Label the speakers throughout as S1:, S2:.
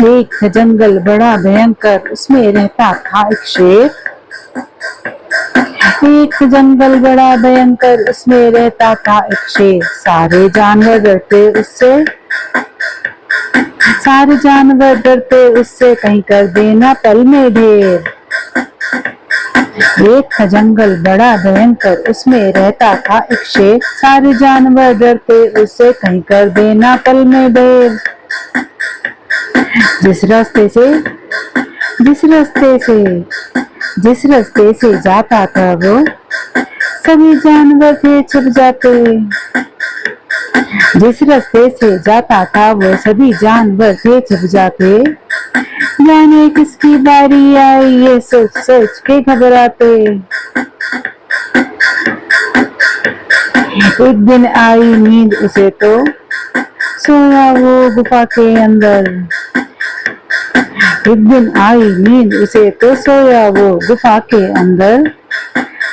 S1: एक जंगल बड़ा भयंकर, उसमें रहता था एक शेर। एक जंगल बड़ा भयंकर, उसमें रहता था एक शेर। सारे जानवर डरते उससे, सारे जानवर डरते उससे, कहीं कर देना पल में ढेर। एक था जंगल बड़ा भयंकर, उसमें रहता था एक शेर। सारे जानवर डरते उससे, कहीं कर देना पल में ढेर। जिस रास्ते से जिस रास्ते से जिस रास्ते से जाता था वो, सभी जानवर थे छिप जाते। जिस रास्ते से जाता था वो, सभी जानवर थे छिप जाते। जाने किसकी बारी आई, ये सोच सोच के घबराते। एक दिन आई नींद उसे तो, सोया वो गुफा के अंदर। एक दिन आई नींद उसे तो, सोया वो गुफा के अंदर।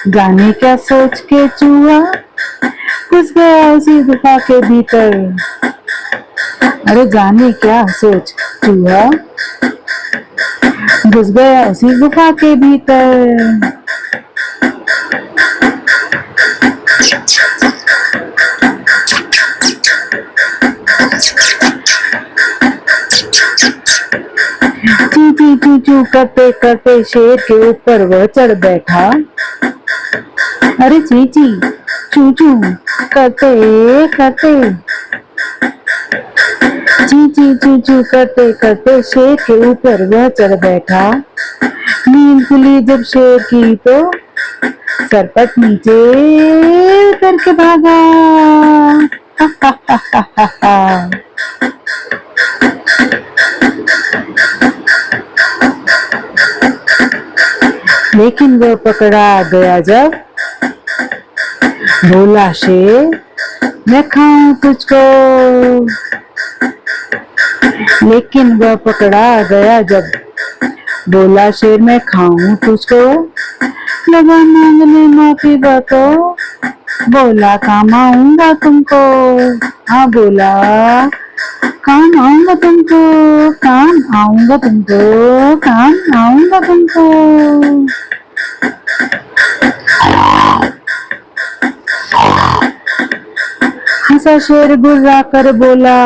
S1: जाने क्या सोच के चूहा घुस गया उसी गुफा के भीतर। अरे जाने क्या सोच चूहा घुस गया उसी गुफा के भीतर। ची ची चू चू करते करते शेर के ऊपर वह चढ़ बैठा। अरे ची ची चू चू करते करते ची ची चू चू करते करते शेर के ऊपर वह चढ़ बैठा। नींद खुली जब शेर की तो, सरपट नीचे करके भागा। हा हा हा हा हा हा। लेकिन वो पकड़ा गया जब, बोला शेर मैं खाऊं तुझको। लेकिन वह पकड़ा गया जब, बोला शेर मैं खाऊं तुझको। लगा मांगने माफी बातो, बोला काम आऊंगा तुमको। हाँ बोला काम आऊंगा तुमको, काम आऊंगा तुमको, काम आऊंगा तुमको। हंसा शेर गुर्रा कर बोला,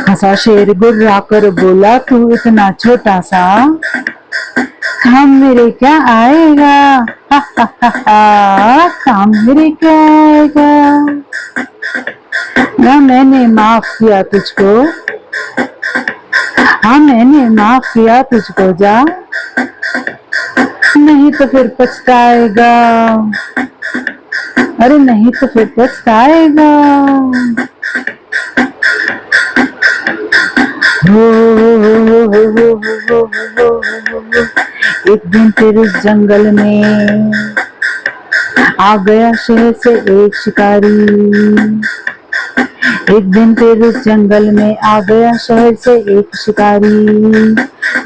S1: हंसा शेर गुर्रा कर बोला तू इतना छोटा सा काम मेरे क्या आएगा। हा हा हा हा, काम मेरे क्या आएगा। ना मैंने माफ किया तुझको, हाँ मैंने माफ किया तुझको, जा नहीं तो फिर पछताएगा। अरे नहीं तो फिर पछताएगा। एक दिन फिर उस जंगल में आ गया शहर से एक शिकारी। एक दिन फिर उस जंगल में आ गया शहर से एक शिकारी।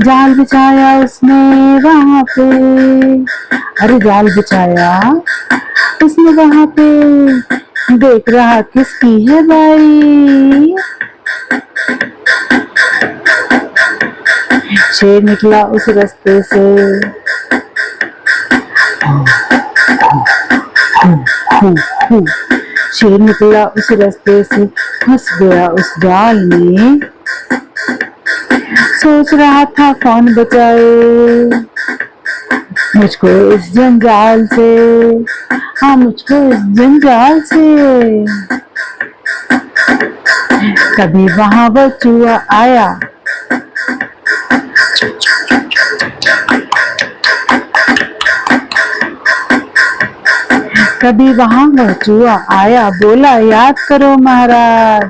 S1: जाल बिछाया उसने वहां पे, अरे जाल बिछाया उसने वहां पे। देख रहा किसकी है बारी। शेर निकला उस रास्ते से, शेर निकला उस रास्ते से, फंस गया उस जाल में। सोच रहा था कौन बचाए मुझको इस जंजाल से, हाँ मुझको इस जंजाल से। कभी वहां वो चूहा आया, कभी वहां वह चूहा आया। बोला याद करो महाराज,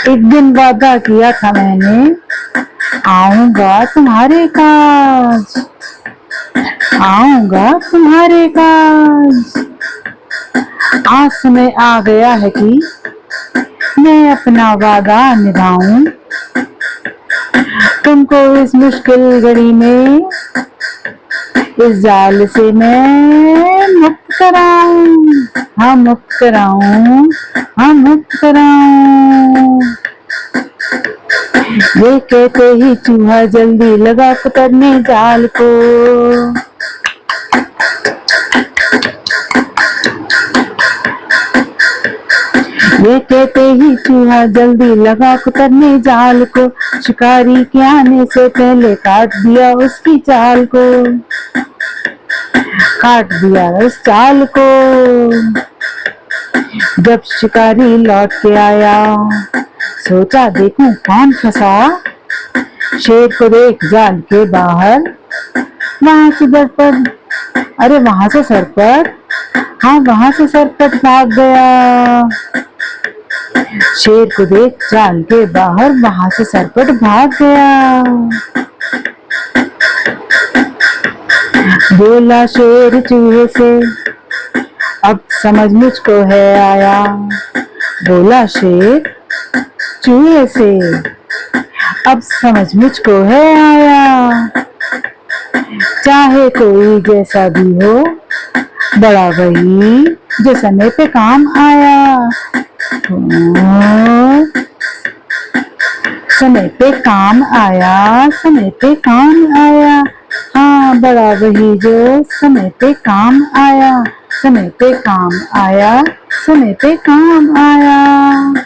S1: एक दिन वादा किया था मैंने, आऊंगा तुम्हारे काज, आऊंगा तुम्हारे काज। आज समय आ गया है कि मैं अपना वादा निभाऊं। तुमको इस मुश्किल घड़ी में इस जाल से मैं मुक्त कराऊं, हाँ मुक्त कराऊं, हाँ मुक्त कराऊं। ये कहते ही चूहा जल्दी लगा पकड़ने जाल को। ये कहते ही चूहा जल्दी लगा कुतरने जाल को। शिकारी के आने से पहले काट दिया उसकी चाल को, काट दिया उस चाल को। जब शिकारी लौट के आया, सोचा देखूं कौन फंसा। शेर को देख जाल के बाहर, वहां से सरपट, अरे वहां से सरपट, हाँ वहां से सरपट भाग गया। शेर को देख जाल के बाहर, वहां से सरपट भाग गया। बोला शेर चूहे से, अब समझ मुझको है आया। बोला शेर चूहे से, अब समझ मुझको है आया। चाहे कोई जैसा भी हो, बड़ा वही जो समय पे काम आया। समय पे काम आया, समय पे काम आया। हाँ बड़ा वही जो समय पे काम आया, समय पे काम आया, समय पे काम आया।